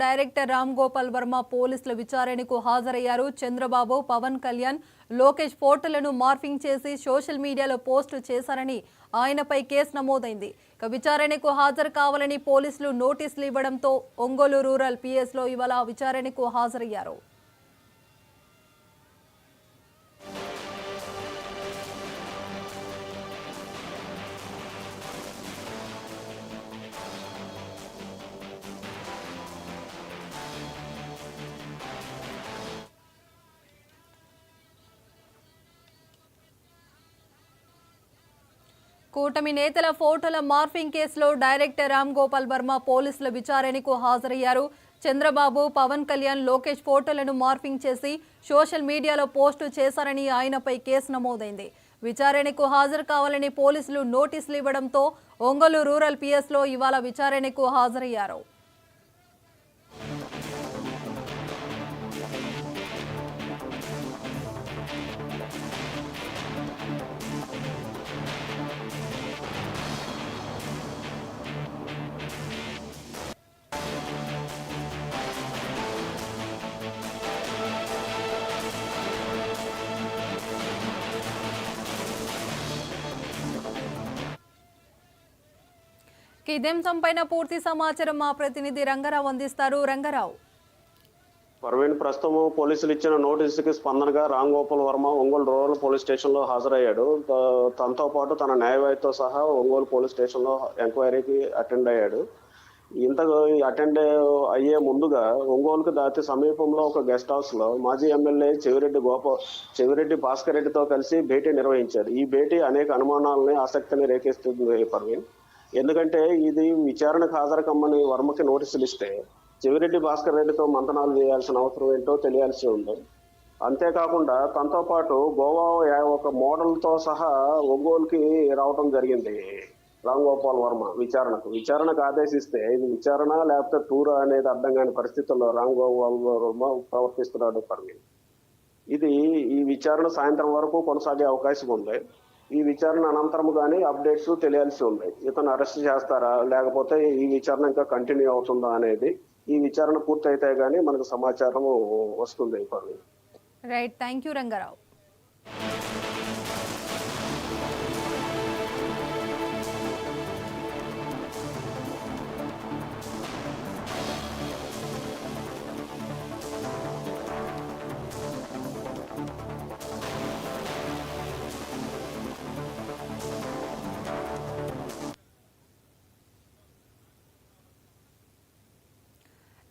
Director Ram Gopal Varma పోలీసుల విచారణకు హాజరయ్యారు. చంద్రబాబు, పవన్ కళ్యాణ్, లోకేష్ ఫోటోలను మార్ఫింగ్ చేసి సోషల్ మీడియాలో పోస్టు చేశారని ఆయనపై కేసు నమోదైంది. విచారణకు హాజరు కావాలని పోలీసులు నోటీసులు ఇవ్వడంతో ఒంగోలు రూరల్ పిఎస్లో ఇవాళ విచారణకు హాజరయ్యారు. కూటమి నేతల ఫోటోల మార్ఫింగ్ కేసులో డైరెక్టర్ రామ్ గోపాల్ వర్మ పోలీసుల విచారణకు హాజరయ్యారు. చంద్రబాబు, పవన్ కళ్యాణ్, లోకేష్ ఫోటోలను మార్ఫింగ్ చేసి సోషల్ మీడియాలో పోస్టు చేశారని ఆయనపై కేసు నమోదైంది. విచారణకు హాజరు కావాలని పోలీసులు నోటీసులు ఇవ్వడంతో ఒంగోలు రూరల్ పిఎస్లో ఇవాళ విచారణకు హాజరయ్యారు. ఇదే అంశంపైన పూర్తి సమాచారం మా ప్రతినిధి రంగారావు అందిస్తారు. రంగారావు. పర్వీన్, ప్రస్తుతం పోలీసులు ఇచ్చిన నోటీసుకి స్పందనగా Ram Gopal Varma Ongole rural police station లో హాజరయ్యాడు. తనతో పాటు తన న్యాయవాదితో సహా ఒంగోలు పోలీస్ స్టేషన్ లో ఎంక్వైరీకి అటెండ్ అయ్యాడు. అటెండ్ అయ్యే ముందుగా ఒంగోలుకు దాటి సమీపంలో ఒక గెస్ట్ హౌస్ లో మాజీ ఎమ్మెల్యే చెవిరెడ్డి భాస్కర్ రెడ్డితో కలిసి భేటీ నిర్వహించారు. ఈ భేటీ అనేక అనుమానాలని, ఆసక్తిని రేకెత్తుంది పర్వీన్. ఎందుకంటే ఇది విచారణకు హాజరు కమ్మని వర్మకి నోటీసులు ఇస్తే చెవిరెడ్డి భాస్కర్ రెడ్డితో మంతనాలు చేయాల్సిన అవసరం ఏంటో తెలియాల్సి ఉంది. అంతేకాకుండా తనతో పాటు గోవా ఒక మోడల్తో సహా ఒంగోలుకి రావడం జరిగింది రామ్ గోపాల్ వర్మ విచారణకు ఆదేశిస్తే ఇది విచారణ లేకపోతే టూర్ అనేది అర్థం కాని పరిస్థితుల్లో రామ్ గోపాల్ వర్మ ప్రవర్తిస్తున్నాడు పర్వీన్. ఈ విచారణ సాయంత్రం వరకు కొనసాగే అవకాశం ఉంది. ఈ విచారణ అనంతరం కానీ అప్డేట్స్ తెలియాల్సి ఉంది. ఇతను అరెస్ట్ చేస్తారా లేకపోతే ఈ విచారణ ఇంకా కంటిన్యూ అవుతుందా అనేది ఈ విచారణ పూర్తయితే గానీ మనకు సమాచారం వస్తుంది. Right, thank you Rangarao.